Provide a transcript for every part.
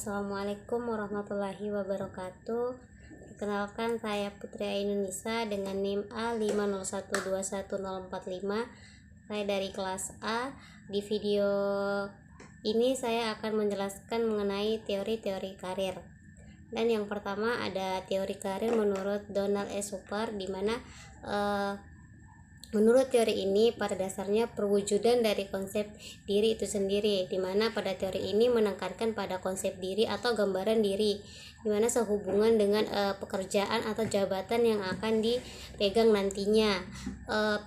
Assalamualaikum warahmatullahi wabarakatuh. Perkenalkan, saya Putri Ainunisa dengan NIM A50121045. Saya dari kelas A. Di video ini saya akan menjelaskan mengenai teori-teori karir. Dan yang pertama ada teori karir menurut Donald E. Super, di mana menurut teori ini pada dasarnya perwujudan dari konsep diri itu sendiri, di mana pada teori ini menekankan pada konsep diri atau gambaran diri, di mana sehubungan dengan pekerjaan atau jabatan yang akan dipegang nantinya.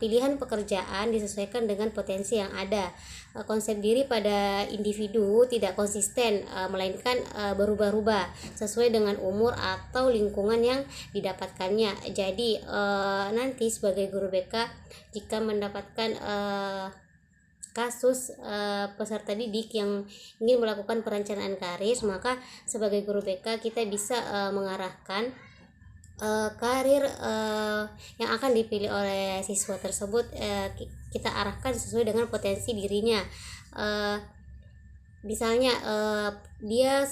Pilihan pekerjaan disesuaikan dengan potensi yang ada. Konsep diri pada individu tidak konsisten, melainkan berubah-ubah sesuai dengan umur atau lingkungan yang didapatkannya. Jadi nanti sebagai guru BK, jika mendapatkan kasus peserta didik yang ingin melakukan perencanaan karir, maka sebagai guru BK kita bisa mengarahkan karir yang akan dipilih oleh siswa tersebut, kita arahkan sesuai dengan potensi dirinya. Misalnya dia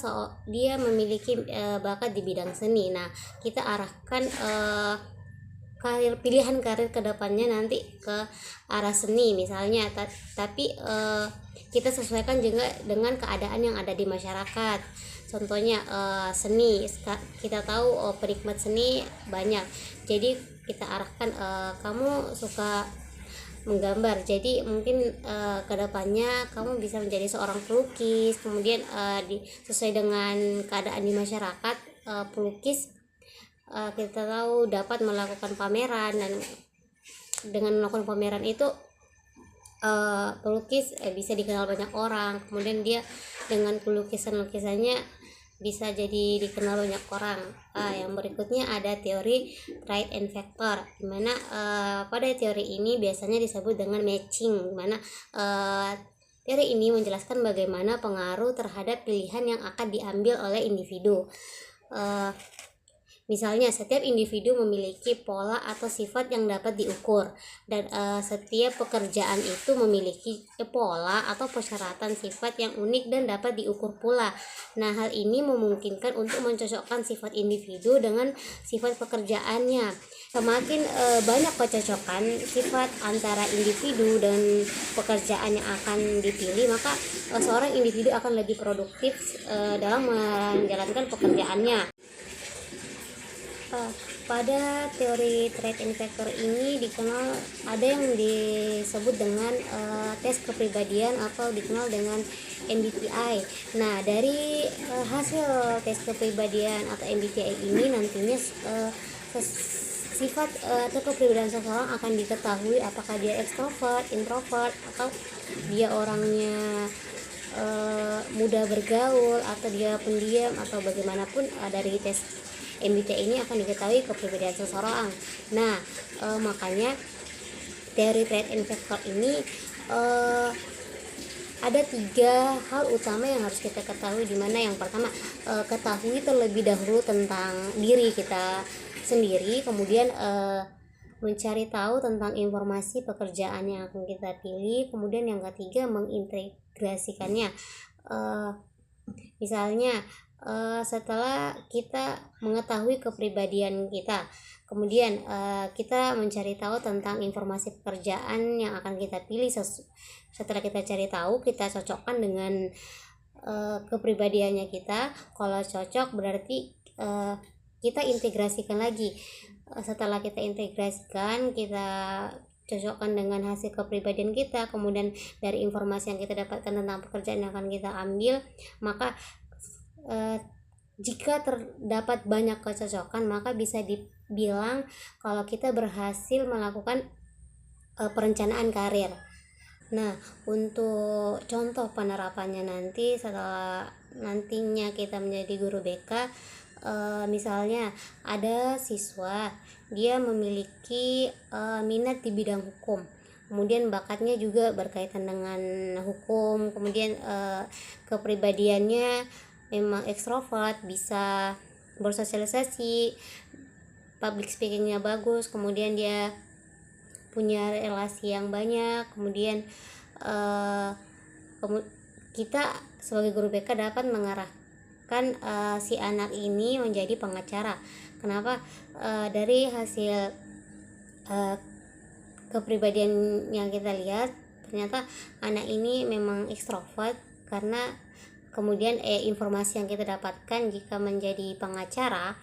memiliki bakat di bidang seni. Nah, kita arahkan pilihan karir kedepannya nanti ke arah seni misalnya, tapi kita sesuaikan juga dengan keadaan yang ada di masyarakat. Contohnya seni, kita tahu penikmat seni banyak, jadi kita arahkan kamu suka menggambar, jadi mungkin kedepannya kamu bisa menjadi seorang pelukis. Kemudian sesuai dengan keadaan di masyarakat, pelukis kita tahu dapat melakukan pameran, dan dengan melakukan pameran itu pelukis bisa dikenal banyak orang. Kemudian dia dengan lukisannya bisa jadi dikenal banyak orang. Yang berikutnya ada teori trait and factor, dimana pada teori ini biasanya disebut dengan matching, dimana teori ini menjelaskan bagaimana pengaruh terhadap pilihan yang akan diambil oleh individu. Misalnya, setiap individu memiliki pola atau sifat yang dapat diukur, dan setiap pekerjaan itu memiliki pola atau persyaratan sifat yang unik dan dapat diukur pula. Nah, hal ini memungkinkan untuk mencocokkan sifat individu dengan sifat pekerjaannya. Semakin banyak kecocokan sifat antara individu dan pekerjaan yang akan dipilih, maka seorang individu akan lebih produktif dalam menjalankan pekerjaannya. Pada teori trait and factor ini dikenal, ada yang disebut dengan tes kepribadian atau dikenal dengan MBTI. Nah, dari hasil tes kepribadian atau MBTI ini nantinya sifat atau kepribadian seseorang akan diketahui apakah dia ekstrovert, introvert, atau dia orangnya mudah bergaul, atau dia pendiam, atau bagaimanapun. Dari tes MBTI ini akan diketahui kepribadian seseorang. Nah, makanya teori trait and factor ini ada 3 hal utama yang harus kita ketahui, di mana yang pertama, ketahui terlebih dahulu tentang diri kita sendiri, kemudian mencari tahu tentang informasi pekerjaan yang akan kita pilih, kemudian yang ketiga mengintegrasikannya. Misalnya setelah kita mengetahui kepribadian kita, kemudian kita mencari tahu tentang informasi pekerjaan yang akan kita pilih. Setelah kita cari tahu, kita cocokkan dengan kepribadiannya kita. Kalau cocok berarti kita integrasikan lagi. Setelah kita integrasikan, kita cocokkan dengan hasil kepribadian kita, kemudian dari informasi yang kita dapatkan tentang pekerjaan yang akan kita ambil, maka jika terdapat banyak kecocokan, maka bisa dibilang kalau kita berhasil melakukan perencanaan karir. Nah, untuk contoh penerapannya nanti setelah nantinya kita menjadi guru BK, misalnya ada siswa, dia memiliki minat di bidang hukum, kemudian bakatnya juga berkaitan dengan hukum, kemudian kepribadiannya memang ekstrovert, bisa bersosialisasi, public speakingnya bagus, kemudian dia punya relasi yang banyak. Kemudian kita sebagai guru BK dapat kan si anak ini menjadi pengacara. Kenapa? Dari hasil kepribadian yang kita lihat, ternyata anak ini memang ekstrovert, karena kemudian informasi yang kita dapatkan jika menjadi pengacara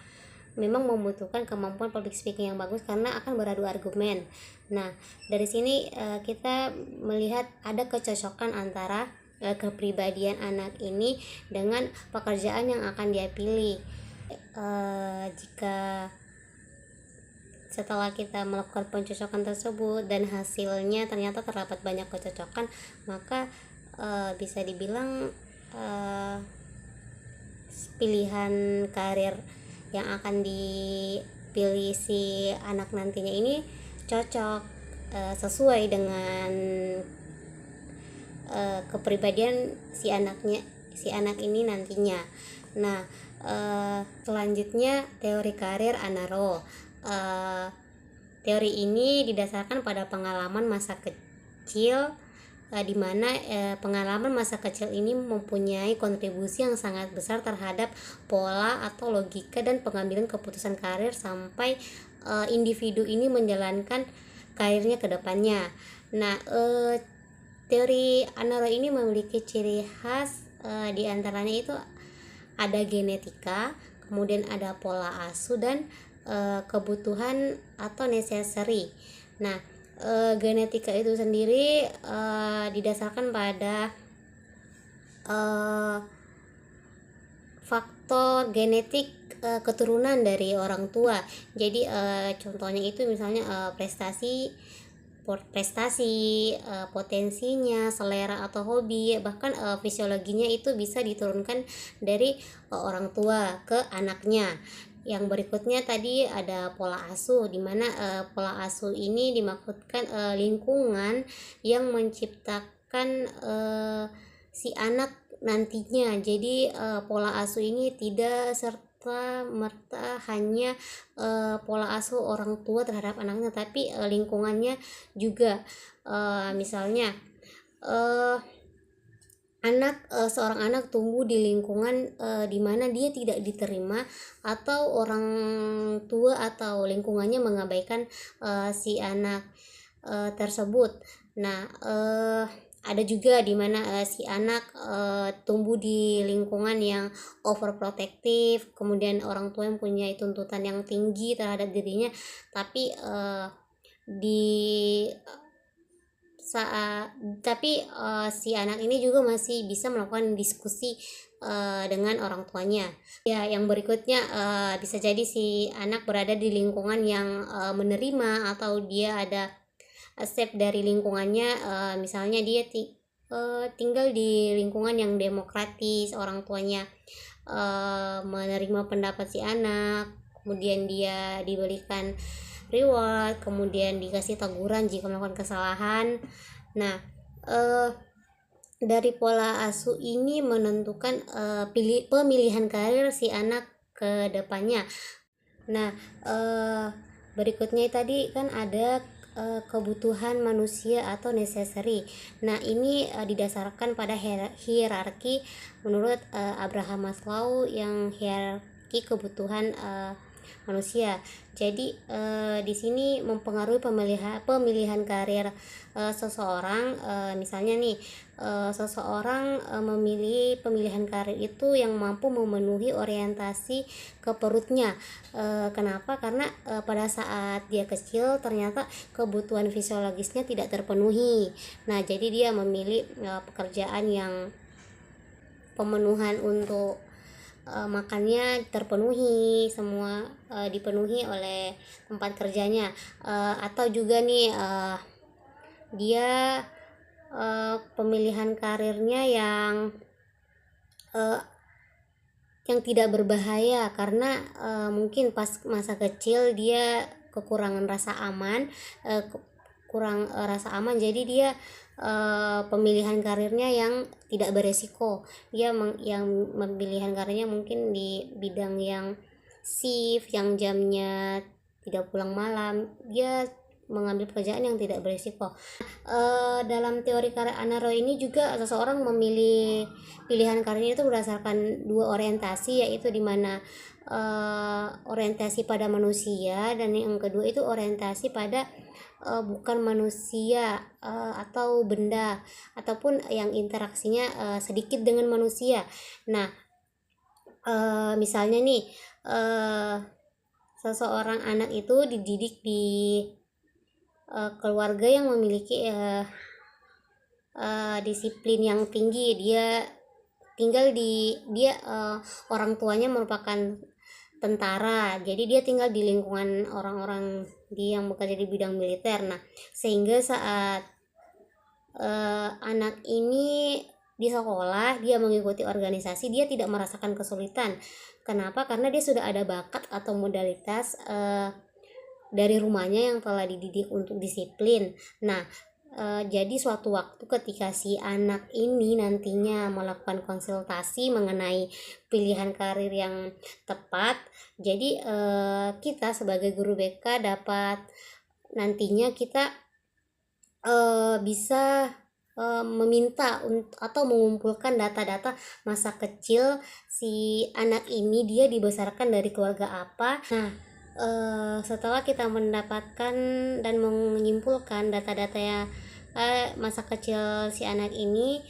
memang membutuhkan kemampuan public speaking yang bagus karena akan beradu argumen. Nah, dari sini kita melihat ada kecocokan antara kepribadian anak ini dengan pekerjaan yang akan dia pilih. Jika setelah kita melakukan pencocokan tersebut dan hasilnya ternyata terdapat banyak kecocokan, maka bisa dibilang pilihan karir yang akan dipilih si anak nantinya ini cocok, sesuai dengan kepribadian si anak ini nantinya. Nah, selanjutnya teori karir Anaro. Teori ini didasarkan pada pengalaman masa kecil, di mana pengalaman masa kecil ini mempunyai kontribusi yang sangat besar terhadap pola atau logika dan pengambilan keputusan karir sampai individu ini menjalankan karirnya ke depannya. Nah, teori Anaro ini memiliki ciri khas, di antaranya itu ada genetika, kemudian ada pola asuh dan kebutuhan atau necessary. Nah, genetika itu sendiri didasarkan pada faktor genetik keturunan dari orang tua. Jadi contohnya itu misalnya prestasi, potensinya, selera atau hobi, bahkan fisiologinya itu bisa diturunkan dari orang tua ke anaknya. Yang berikutnya tadi ada pola asuh, di mana pola asuh ini dimaksudkan lingkungan yang menciptakan si anak nantinya. Jadi pola asuh ini tidak serta merta hanya pola asuh orang tua terhadap anaknya, tapi lingkungannya juga. Misalnya seorang anak tumbuh di lingkungan di mana dia tidak diterima, atau orang tua atau lingkungannya mengabaikan si anak tersebut. Nah, ada juga di mana si anak tumbuh di lingkungan yang overprotective, kemudian orang tua yang punya tuntutan yang tinggi terhadap dirinya, tapi si anak ini juga masih bisa melakukan diskusi dengan orang tuanya. Ya, yang berikutnya bisa jadi si anak berada di lingkungan yang menerima, atau dia ada accept dari lingkungannya. Misalnya dia tinggal di lingkungan yang demokratis, orang tuanya menerima pendapat si anak, kemudian dia diberikan reward, kemudian dikasih teguran jika melakukan kesalahan. Nah, dari pola asuh ini menentukan pemilihan karir si anak ke depannya. Nah, berikutnya tadi kan ada kebutuhan manusia atau necessary. Nah, ini didasarkan pada hierarki menurut Abraham Maslow, yang hierarki kebutuhan manusia. Jadi di sini mempengaruhi pemilihan karir seseorang. Misalnya nih, seseorang memilih pemilihan karir itu yang mampu memenuhi orientasi ke perutnya. Kenapa? Karena pada saat dia kecil ternyata kebutuhan fisiologisnya tidak terpenuhi. Nah, jadi dia memilih pekerjaan yang pemenuhan untuk makannya terpenuhi, semua dipenuhi oleh tempat kerjanya. Atau juga nih dia pemilihan karirnya yang tidak berbahaya, karena mungkin pas masa kecil dia kekurangan rasa aman, jadi dia pemilihan karirnya yang tidak beresiko. Dia yang pemilihan karirnya mungkin di bidang yang shift, yang jamnya tidak pulang malam. Dia mengambil pekerjaan yang tidak berisiko. Dalam teori karir Anna Roy ini juga seseorang memilih pilihan karirnya itu berdasarkan dua orientasi, yaitu dimana orientasi pada manusia, dan yang kedua itu orientasi pada bukan manusia atau benda ataupun yang interaksinya sedikit dengan manusia. Nah, misalnya nih, seseorang anak itu dididik di keluarga yang memiliki disiplin yang tinggi. Dia orang tuanya merupakan tentara, jadi dia tinggal di lingkungan orang-orang yang bekerja di bidang militer. Nah, sehingga saat anak ini di sekolah dia mengikuti organisasi, dia tidak merasakan kesulitan. Kenapa? Karena dia sudah ada bakat atau modalitas dari rumahnya yang telah dididik untuk disiplin. Nah, jadi suatu waktu ketika si anak ini nantinya melakukan konsultasi mengenai pilihan karir yang tepat, jadi kita sebagai guru BK dapat nantinya kita bisa meminta atau mengumpulkan data-data masa kecil si anak ini, dia dibesarkan dari keluarga apa. Nah, setelah kita mendapatkan dan menyimpulkan data-data masa kecil si anak ini,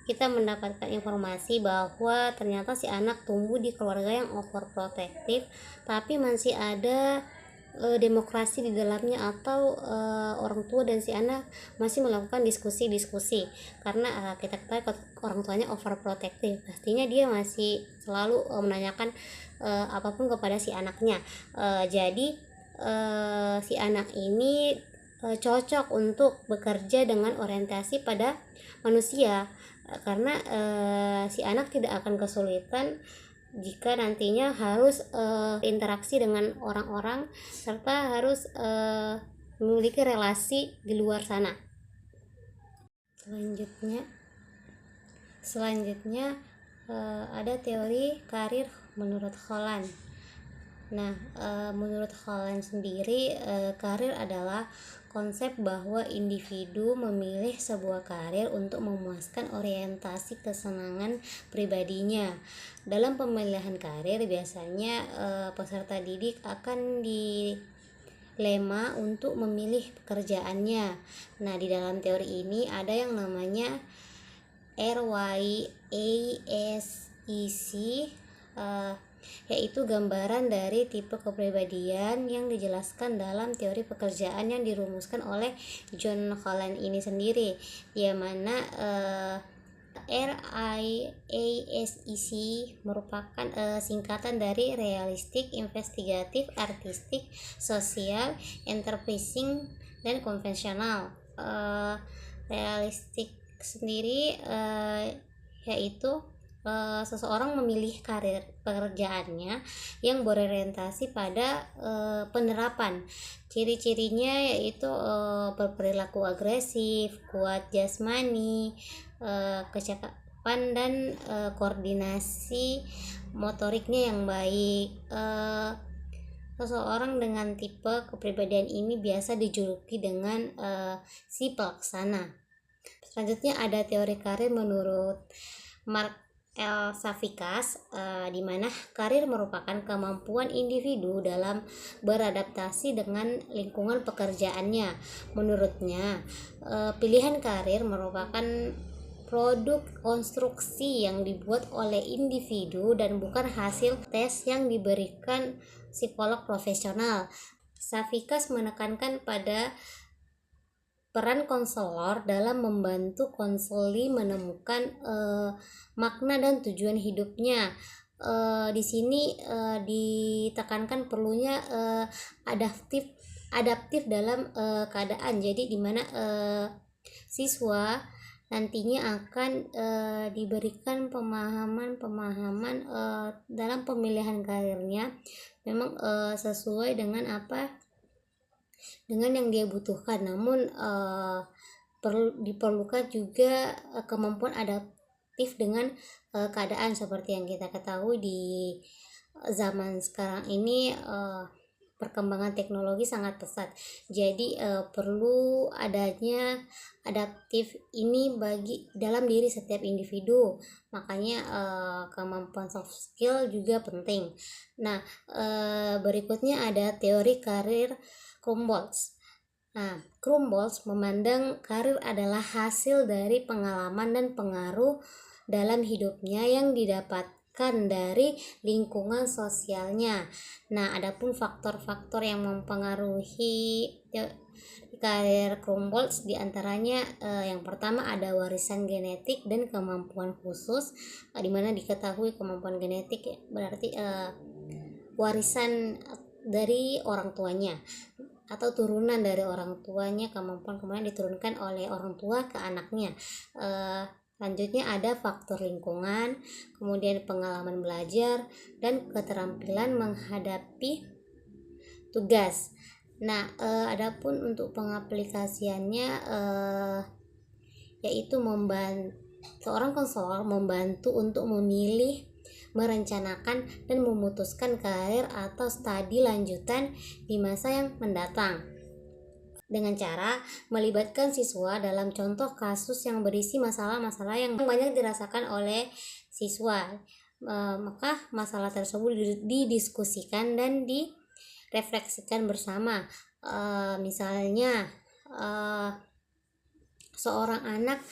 kita mendapatkan informasi bahwa ternyata si anak tumbuh di keluarga yang overprotective, tapi masih ada demokrasi di dalamnya, atau orang tua dan si anak masih melakukan diskusi-diskusi. Karena kita ketahui orang tuanya overprotective, pastinya dia masih selalu menanyakan apapun kepada si anaknya. Jadi si anak ini cocok untuk bekerja dengan orientasi pada manusia, karena si anak tidak akan kesulitan jika nantinya harus interaksi dengan orang-orang serta harus memiliki relasi di luar sana. Selanjutnya ada teori karir menurut Holland. Nah, menurut Holland sendiri, karir adalah konsep bahwa individu memilih sebuah karir untuk memuaskan orientasi kesenangan pribadinya. Dalam pemilihan karir biasanya peserta didik akan dilema untuk memilih pekerjaannya. Nah, di dalam teori ini ada yang namanya RYASEC, yaitu gambaran dari tipe kepribadian yang dijelaskan dalam teori pekerjaan yang dirumuskan oleh John Holland ini sendiri, yang mana RIASEC merupakan singkatan dari realistik, investigatif, artistik, sosial, enterprising, dan konvensional. Realistik sendiri yaitu seseorang memilih karir pekerjaannya yang berorientasi pada penerapan. Ciri-cirinya yaitu berperilaku agresif, kuat jasmani, kecakapan dan koordinasi motoriknya yang baik. Seseorang dengan tipe kepribadian ini biasa dijuluki dengan si pelaksana. Selanjutnya ada teori karir menurut Mark L. Safikas, di mana karir merupakan kemampuan individu dalam beradaptasi dengan lingkungan pekerjaannya. Menurutnya, pilihan karir merupakan produk konstruksi yang dibuat oleh individu dan bukan hasil tes yang diberikan psikolog profesional. Safikas menekankan pada peran konselor dalam membantu konseli menemukan makna dan tujuan hidupnya. Di sini ditekankan perlunya adaptif dalam keadaan. Jadi di mana siswa nantinya akan diberikan pemahaman dalam pemilihan karirnya memang sesuai dengan yang dia butuhkan. Namun diperlukan juga kemampuan adaptif dengan keadaan. Seperti yang kita ketahui di zaman sekarang ini, perkembangan teknologi sangat pesat. Jadi perlu adanya adaptif ini bagi dalam diri setiap individu. Makanya kemampuan soft skill juga penting. Nah, berikutnya ada teori karir Krumboltz. Nah, Krumboltz memandang karir adalah hasil dari pengalaman dan pengaruh dalam hidupnya yang didapatkan dari lingkungan sosialnya. Nah, adapun faktor-faktor yang mempengaruhi karir Krumboltz diantaranya yang pertama ada warisan genetik dan kemampuan khusus, di mana diketahui kemampuan genetik berarti warisan dari orang tuanya atau turunan dari orang tuanya, kemampuan kemudian diturunkan oleh orang tua ke anaknya. Selanjutnya ada faktor lingkungan, kemudian pengalaman belajar, dan keterampilan menghadapi tugas. Nah, adapun untuk pengaplikasiannya yaitu seorang konselor membantu untuk memilih, merencanakan, dan memutuskan karir atau studi lanjutan di masa yang mendatang dengan cara melibatkan siswa dalam contoh kasus yang berisi masalah-masalah yang banyak dirasakan oleh siswa. Maka masalah tersebut didiskusikan dan direfleksikan bersama. Misalnya seorang anak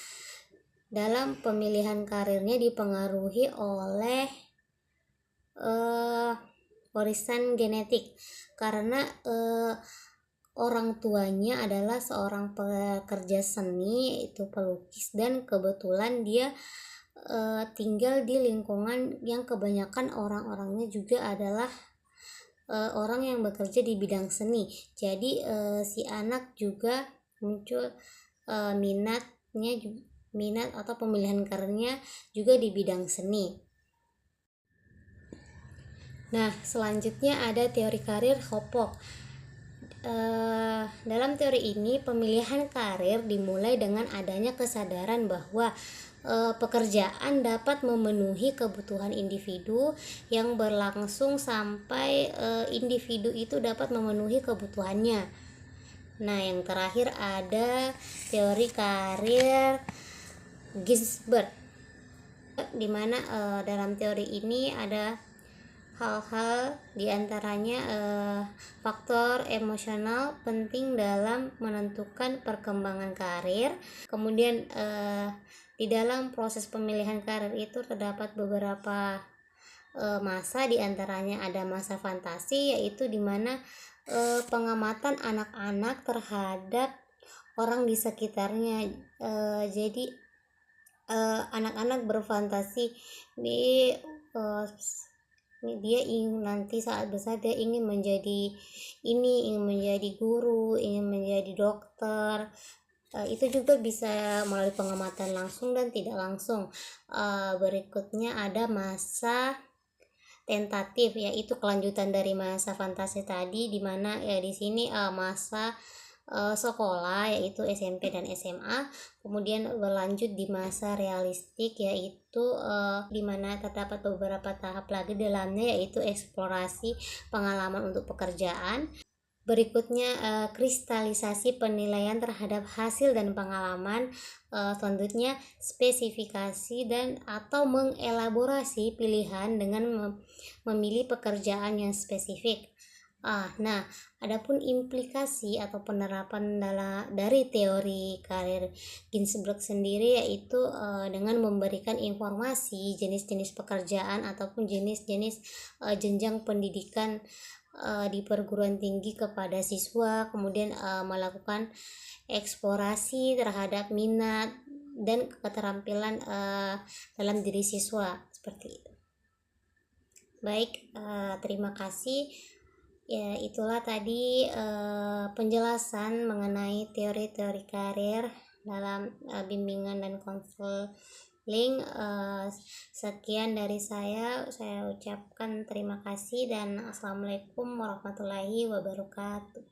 dalam pemilihan karirnya dipengaruhi oleh warisan genetik karena orang tuanya adalah seorang pekerja seni, yaitu pelukis, dan kebetulan dia tinggal di lingkungan yang kebanyakan orang-orangnya juga adalah orang yang bekerja di bidang seni. Jadi si anak juga muncul minat atau pemilihan karirnya juga di bidang seni. Nah, selanjutnya ada teori karir Hopok. Dalam teori ini pemilihan karir dimulai dengan adanya kesadaran bahwa pekerjaan dapat memenuhi kebutuhan individu yang berlangsung sampai individu itu dapat memenuhi kebutuhannya. Nah, yang terakhir ada teori karir Ginsberg, di mana dalam teori ini ada hal-hal diantaranya faktor emosional penting dalam menentukan perkembangan karir. Kemudian di dalam proses pemilihan karir itu terdapat beberapa masa, diantaranya ada masa fantasi, yaitu dimana pengamatan anak-anak terhadap orang di sekitarnya. Jadi anak-anak berfantasi dia ingin nanti saat besar dia ingin menjadi ingin menjadi guru, ingin menjadi dokter. Itu juga bisa melalui pengamatan langsung dan tidak langsung. Berikutnya ada masa tentatif, yaitu kelanjutan dari masa fantasi tadi, di mana di sini masa sekolah yaitu SMP dan SMA, kemudian berlanjut di masa realistik, yaitu di mana terdapat beberapa tahap lagi dalamnya, yaitu eksplorasi pengalaman untuk pekerjaan. Berikutnya kristalisasi penilaian terhadap hasil dan pengalaman. Selanjutnya spesifikasi dan atau mengelaborasi pilihan dengan memilih pekerjaan yang spesifik. Nah, adapun implikasi atau penerapan dari teori karir Ginsberg sendiri, yaitu dengan memberikan informasi jenis-jenis pekerjaan ataupun jenis-jenis jenjang pendidikan di perguruan tinggi kepada siswa, kemudian melakukan eksplorasi terhadap minat dan keterampilan dalam diri siswa, seperti itu. Baik, terima kasih. Ya, itulah tadi penjelasan mengenai teori-teori karir dalam bimbingan dan konseling. Sekian dari saya ucapkan terima kasih dan assalamualaikum warahmatullahi wabarakatuh.